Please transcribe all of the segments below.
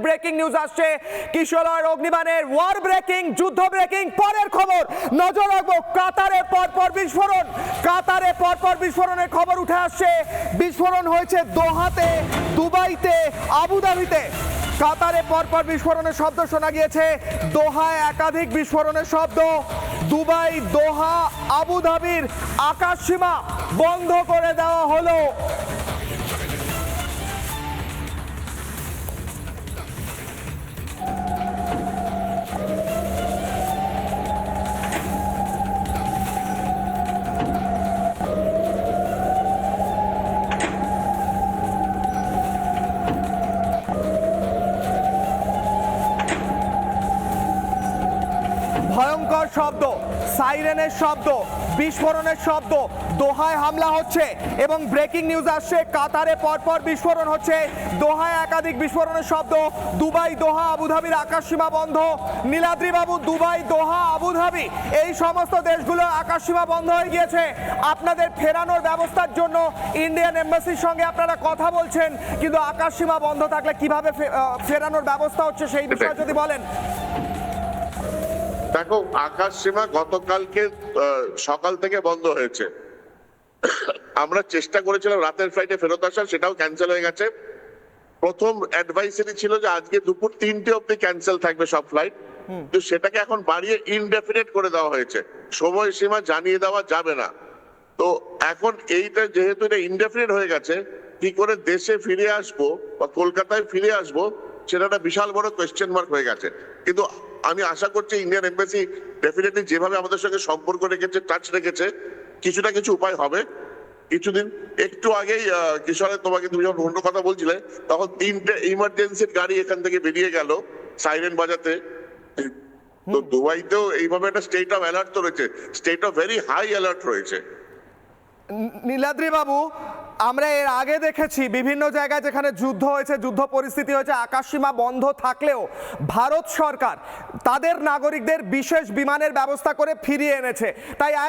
Breaking news আসছে কিশোরের অগ্নিবাণের war breaking যুদ্ধ ব্রেকিং পরের খবর নজর রাখবো কাতারে পরপর বিস্ফোরণ বিস্ফোরণের খবর উঠে আসছে বিস্ফোরণ হয়েছে দোহাতে দুবাইতে আবুধাবিতে কাতারে পরপর বিস্ফোরণের শব্দ শোনা গিয়েছে দোহায় একাধিক বিস্ফোরণের শব্দ দুবাই দোহা আবুধাবির আকাশসীমা বন্ধ করে দেওয়া হলো ভয়ঙ্কর শব্দ সাইরেনের শব্দ বিস্ফোরণের শব্দ দোহায় হামলা হচ্ছে এবং ব্রেকিং নিউজ আসছে কাতারে পরপর বিস্ফোরণ হচ্ছে দোহায় একাধিক বিস্ফোরণের শব্দ দুবাই দোহা আবুধাবির আকাশসীমা বন্ধ নীলাদ্রি বাবু দুবাই দোহা আবুধাবি এই সমস্ত দেশগুলো আকাশসীমা বন্ধ হয়ে গিয়েছে আপনাদের ফেরানোর ব্যবস্থার জন্য ইন্ডিয়ান এম্বাসির সঙ্গে আপনারা কথা বলছেন কিন্তু আকাশসীমা বন্ধ থাকলে কিভাবে ফেরানোর ব্যবস্থা হচ্ছে সেই বিষয়ে যদি বলেন দেখো আকাশসীমা গতকালকে সকাল থেকে বন্ধ হয়েছে আমরা চেষ্টা করেছিলাম রাতের ফ্লাইটে ফেরত আসার সেটাও ক্যান্সেল হয়ে গেছে প্রথম অ্যাডভাইসারি ছিল যে আজকে দুপুর 3টে অবধি ক্যান্সেল থাকবে সব ফ্লাইট তো সেটাকে এখন বাড়িয়ে ইনডেফিনিট করে দেওয়া হয়েছে সময়সীমা জানিয়ে দেওয়া যাবে না তো এখন এইটা যেহেতু এটা ইনডেফিনিট হয়ে গেছে কি করে দেশে ফিরে আসবো বা কলকাতায় ফিরে আসবো সেটা একটা বিশাল বড় কোয়েশ্চেন মার্ক হয়ে গেছে কিন্তু আমি আশা করছি ইন্ডিয়ান এমবাসি ডেফিনেটলি যেভাবে আমাদের সঙ্গে সম্পর্ক রেখেছে টাচ রেখেছে কিছু না কিছু উপায় হবে কিছুদিন একটু আগেই কিশোরে তোমাকে তুমি যখন অন্য কথা বলছিলে তখন 3টে ইমার্জেন্সির গাড়ি এখান থেকে বেরিয়ে গেল সাইরেন বাজাতে তো দুবাইতেও এইভাবে একটা স্টেট অফ অ্যালার্ট তো রয়েছে state of very high alert রয়েছে নীলাদ্রি বাবু আমরা এর আগে দেখেছি বিভিন্ন জায়গায় যেখানে যুদ্ধ হয়েছে যুদ্ধ পরিস্থিতি হয়েছে আকাশসীমা বন্ধ থাকলেও ভারত সরকার তাদের নাগরিকদের বিশেষ বিমানের ব্যবস্থা করে ফিরিয়ে এনেছে তাই আই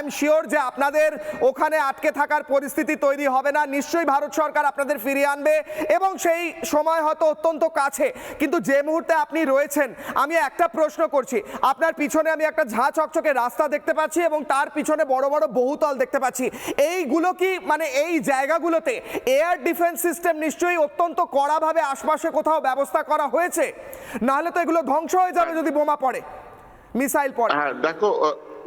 এম শিওর যে আপনাদের ওখানে আটকে থাকার পরিস্থিতি তৈরি হবে না নিশ্চয়ই ভারত সরকার আপনাদের ফিরিয়ে আনবে এবং সেই সময় হয়তো অত্যন্ত কাছে কিন্তু যে মুহূর্তে আপনি রয়েছেন আমি একটা প্রশ্ন করছি আপনার পিছনে আমি একটা ঝাঁ চকচকে রাস্তা দেখতে পাচ্ছি এবং তার পিছনে বড় বড় বহুতল দেখতে পাচ্ছি এইগুলো কি মানে এই জায়গাগুলোতে এয়ার ডিফেন্স সিস্টেম নিশ্চয়ই অত্যন্ত কড়াভাবে আশপাশে কোথাও ব্যবস্থা করা হয়েছে নাহলে তো এগুলো ধ্বংস হয়ে যাবে যদি বোমা পড়ে মিসাইল পড়ে হ্যাঁ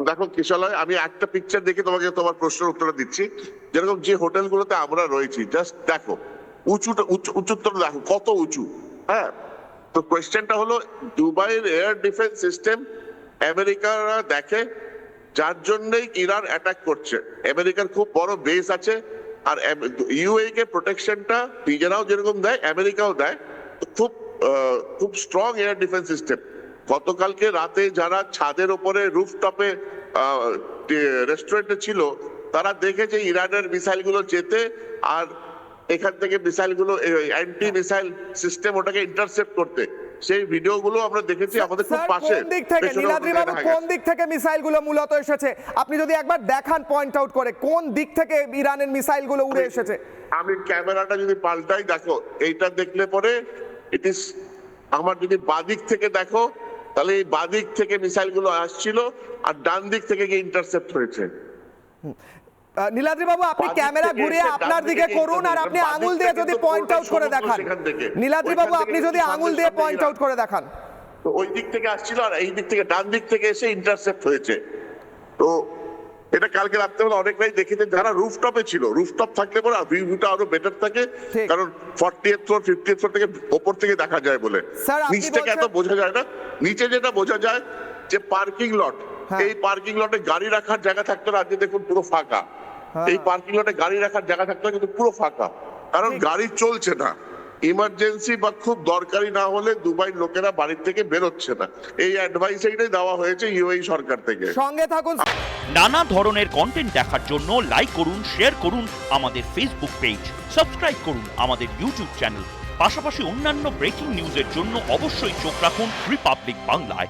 দেখো কিশোরয় আমি একটা পিকচার দেখে তোমাকে তোমার প্রশ্নের উত্তর দিচ্ছি যেরকম যে হোটেলগুলোতে আমরা রয়েছি জাস্ট দেখো উঁচুতর দেখো কত উঁচু হ্যাঁ তো কোয়েশ্চেনটা হলো দুবাইয়ের এয়ার ডিফেন্স সিস্টেম আমেরিকারা দেখে যার জন্যই ইরান অ্যাটাক করছে আমেরিকার খুব বড় বেস আছে আর ইউএই কে প্রোটেকশনটা নিজেরাও যেরকম দেয় আমেরিকাও দেয় খুব স্ট্রং এয়ার ডিফেন্স সিস্টেম গতকালকে রাতে যারা ছাদের উপরে রুফটপে রেস্টুরেন্টে ছিল তারা দেখেছে ইরানের মিসাইল গুলো যেতে আর এখান থেকে মিসাইল গুলো অ্যান্টি মিসাইল সিস্টেম ওটাকে ইন্টারসেপ্ট করতে সেই ভিডিওগুলো আমরা দেখেছি আমাদের খুব পাশে কোন দিক থেকে নীলাদ্রি বাবু কোন দিক থেকে মিসাইলগুলো মূলত এসেছে আপনি যদি একবার দেখান পয়েন্ট আউট করে কোন দিক থেকে ইরানের মিসাইলগুলো উড়ে এসেছে আমি ক্যামেরাটা যদি পাল্টাই দেখো এইটা দেখলে পরে ইট ইজ আমার যদি বাদিক থেকে দেখো তাহলে এই বাদিক থেকে মিসাইলগুলো আসছিল আর ডান দিক থেকে গিয়ে ইন্টারসেপ্ট হয়েছে নীলাদ্রি বাবু আপনি ক্যামেরা ঘুরিয়ে আপনার দিকে করুন আর আপনি আঙুল দিয়ে যদি পয়েন্ট আউট করে দেখান নীলাদ্রি বাবু আপনি যদি আঙুল দিয়ে পয়েন্ট আউট করে দেখান তো ওই দিক থেকে আসছিল আর এই দিক থেকে ডান দিক থেকে এসে ইন্টারসেপ্ট হয়েছে তো এটা কালকে রাত্রেবেলা অনেকটাই দেখেছে যারা রুফটপে ছিল রুফটপ থাকলে পরে ভিউটা আরো বেটার থাকে কারণ 40th ফ্লোর 50th ফ্লোর থেকে উপর থেকে দেখা যায় বলে নিচ থেকে এত বোঝা যায় না নিচে যেটা বোঝা যায় যে পার্কিং লট এই পার্কিং লটে গাড়ি রাখার জায়গা থাকতো না আজকে দেখুন পুরো ফাঁকা এই পার্কিং লটে গাড়ি রাখার জায়গা থাকতো কিন্তু পুরো ফাঁকা কারণ গাড়ি চলছে না ইমার্জেন্সি বা খুব দরকারি না হলে দুবাই লোকেরা বাড়ির থেকে বেরোচ্ছে না এই অ্যাডভাইসারিটাই দেওয়া হয়েছে ইউএই সরকার থেকে সঙ্গে থাকুন নানা ধরনের কন্টেন্ট দেখার জন্য লাইক করুন শেয়ার করুন আমাদের ফেসবুক পেজ সাবস্ক্রাইব করুন আমাদের ইউটিউব চ্যানেল পাশাপাশি অন্যান্য ব্রেকিং নিউজের জন্য অবশ্যই চোখ রাখুন রিপাবলিক বাংলায়।